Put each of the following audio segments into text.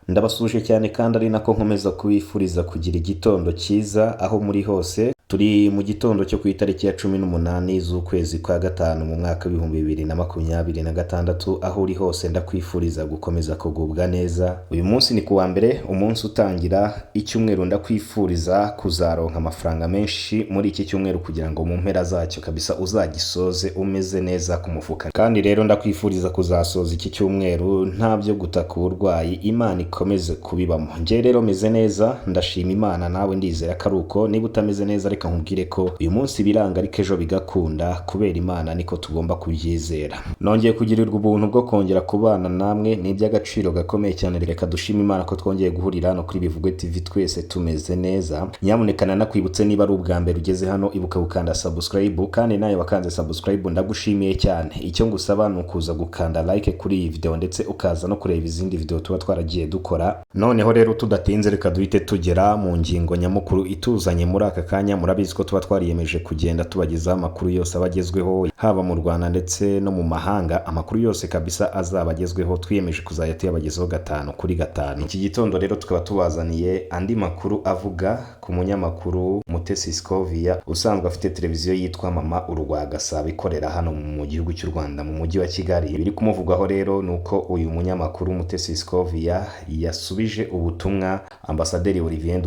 Ndabasuje cyane kandi ari nako nkomeza kubifuriza kugira igitondo cyiza aho muri hose. Turi mu gitondo cyo ku itariki ya 18 z'ukwezi kwa gatanu mu mwaka w'ibihumbi 2026, aho uri hose ndakwifuriza gukomeza kugubwa neza. Uyu munsi ni kuwa mbere, umunsi utangira icyumweru. Ndakwifuriza kuzaronka amafaranga menshi muri iki cyumweru kugira ngo mu mpera zacyo kabisa uzagisoze umeze neza ku mufuka. Kandi rero ndakwifuriza kuzasoza iki cyumweru nta byo gutaka uburwayi, Imana ikomeze kubibamo. Nje rero meze neza, ndashima Imana, nawe ndizera ko ari uko. Niba utameze neza reka nkubwire ko uyu munsi biranga ariko ejo bigakunda, kubera Imana niko tugomba kubyizera. Nongeye kugirirwa ubuntu bwo kongera kubana namwe, ni iby'agaciro gakomeye cyane. Reka dushime Imana ko twongeye guhurira hano kuri Bivugwe TV twese tumeze neza. Nyamuneka nakwibutse niba ari ubwa mbere ugeze hano, ibuka gukanda subscribe, kandi nawe wakanze subscribe ndagushimiye cyane. Icyo ngusaba ni ukuza gukanda like kuri iyi video ndetse ukaza no kureba izindi video tuba twaragiye dukora. Noneho rero tudatinze reka duhite tugera mu ngingo nyamukuru ituzanye muri aka kanya. Murabizi ko tuba twariyemeje kugenda tubagezaho amakuru yose abagezweho, haba mu Rwanda ndetse no mu mahanga. Amakuru yose kabisa azaba agezweho twiyemeje kuzajya tuyabagezaho 5 kuri 5. Iki gitondo rero tukaba tubazaniye andi makuru avuga ku munyamakuru Mutesi Scovia usanzwe afite televiziyo yitwa Mama Urwagasabo ikorera hano mu gihugu cy'u Rwanda mu mujyi wa Kigali. Biri kumuvugwaho rero nuko uyu munyamakuru Mutesi Scovia yasubije ubutumwa Ambasaderi Olivier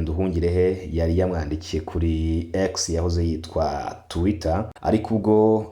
Nduhungirehe yari yamwandikiye kuri X yahoze yitwa Twitter. Ariko ubwo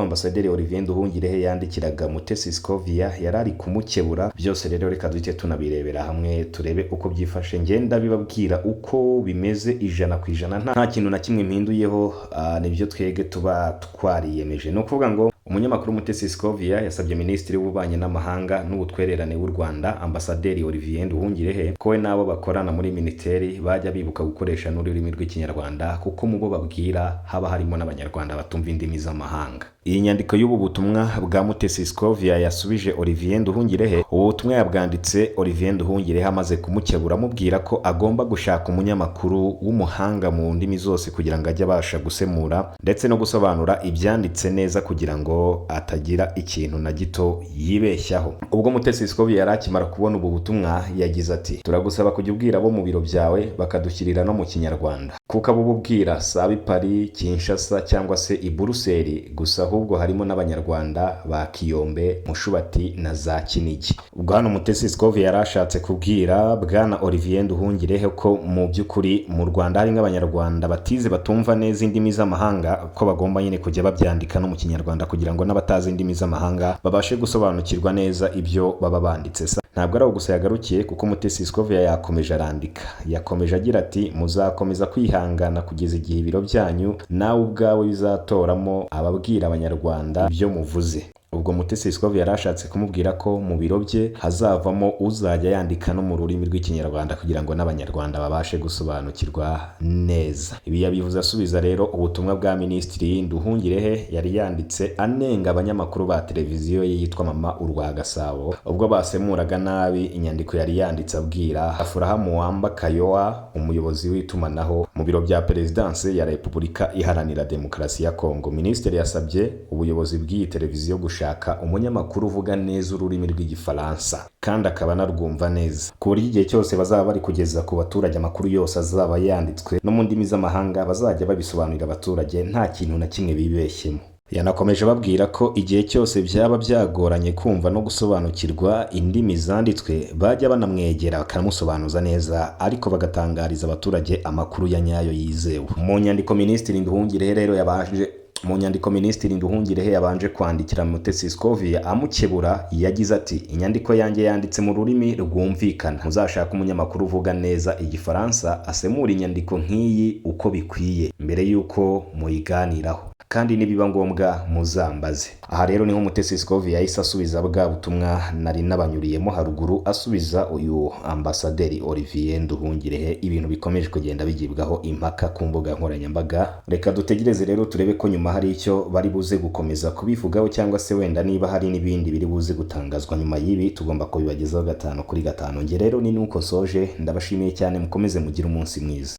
Ambasaderi Olivier Nduhungirehe yandikiraga Mutesi Scovia yari ari kumukebura. Byose rero reka duhite tunabirebera hamwe turebe uko byifashe. Ngenda bibabwira uko bimeze 100%, nta kintu na kimwe mpinduyeho. Nibyo twege tuba twariyemeje. No kuvuga ngo umunyamakuru Mutesi Scovia yasabye Minisitiri w'Ububanyi n'Amahanga n'Ubutwererane w'u Rwanda Ambasaderi Olivier Nduhungirehe ko we nabo bakorana muri Minisiteri bajya bibuka gukoresha n'ururimi rw'Ikinyarwanda, kuko mu bo babwira haba harimo n'Abanyarwanda batumva indimi z'amahanga. Iyi nyandiko y'ubu butumwa bwa Mutesi Scovia yasubije Olivier Nduhungirehe. Ubu butumwa yabwanditse Olivier Nduhungirehe amaze kumukebura amubwira ko agomba gushaka umunyamakuru w'umuhanga mu ndimi zose kugira ngo ajye abasha gusemura ndetse no gusobanura ibyanditse neza kugira ngo atagira ikintu na gito yibeshyaho. Ubwo Mutesi Scovia yari akimara kubona ubu butumwa yagize ati, turagusaba kujya ubwira abo mu biro byawe bakadushyirira no mu Kinyarwanda, kuko abo ubwira sabi Paris, Kinshasa cyangwa se i Buruseli gusa, ahubwo harimo n'Abanyarwanda ba Kiyombe, Mushubati na za Kinigi. Ubwo hano Mutesi Scovia yarashatse kubwira bwana Olivier Nduhungirehe ko mu by'ukuri mu Rwanda hari nk'Abanyarwanda batize batumva neza indimi z'amahanga, ko bagomba nyine kujya babyandika no mu Kinyarwanda kugira ngo n'abatazi indimi z'amahanga babashe gusobanukirwa neza ibyo baba banditse. Ntabwo ari gusa yagarukiye, kuko Mutesi Scovia yakomeje arandika. Yakomeje agira ati, muzakomeza kwihangana kugeza igihe ibiro byanyu nawe ubwawe bizatoramo ababwira Abanyarwanda ibyo muvuze. Ubwo Mutesi Scovia yarashatse kumubwira ko mu biro bye hazavamo uzajya yandika no mu rurimi rw'Ikinyarwanda kugira ngo n'Abanyarwanda babashe gusobanukirwa neza. Ibi yabivuze asubiza rero ubutumwa bwa Minisitiri Nduhungirehe yari yanditse anenga abanyamakuru ba televiziyo yitwa Mama Urwagasabo ubwo basemuraga nabi inyandiko yari yanditse abwira Afurahamu Wamba Kayowa, umuyobozi w'itumanaho mu biro bya Perezidanse ya Repubulika Iharanira Demokarasi ya Kongo. Minisitiri yasabye ubuyobozi bw'iyi televiziyo gushaka umunyamakuru uvuga neza ururimi rw'Igifaransa kandi akaba narwumva neza, ku buryo igihe cyose bazaba bari kugeza ku baturage amakuru yose azaba yanditswe no mu ndimi z'amahanga bazajya babisobanurira abaturage nta kintu na kimwe bibeshyemo. Yanakomeje babwira ko igihe cyose byaba byagoranye kumva no gusobanukirwa indimi zanditswe bajya banamwegera bakamusobanuza neza, ariko bagatangariza abaturage amakuru ya nyayo yizewe. Mu nyandiko Minisitiri Nduhungirehe yabanje kwandikira Mutesi Scovia amukebura. Yagize ati, inyandiko yanjye yanditse mu rurimi rwumvikana, muzashaka umunyamakuru uvuga neza Igifaransa asemura inyandiko nk'iyi uko bikwiye mbere y'uko muyiganiraho, kandi nibiba ngombwa muzambaze. Aha rero niho Mutesi Scovia yahise asubiza bwa butumwa nari nabanyuriyemo haruguru, asubiza uyu Ambasaderi Olivier Nduhungirehe. Ibintu bikomeje kugenda bigibwaho impaka ku mbuga nkoranyambaga. Reka dutegereze rero turebe ko nyuma hari icyo bari buze gukomeza kubivugaho, cyangwa se wenda niba hari n'ibindi biri buze gutangazwa nyuma y'ibi tugomba kubibagezaho 5 kuri 5. Nge rero ni nuko soje, ndabashimiye cyane, mukomeze mugire umunsi mwiza.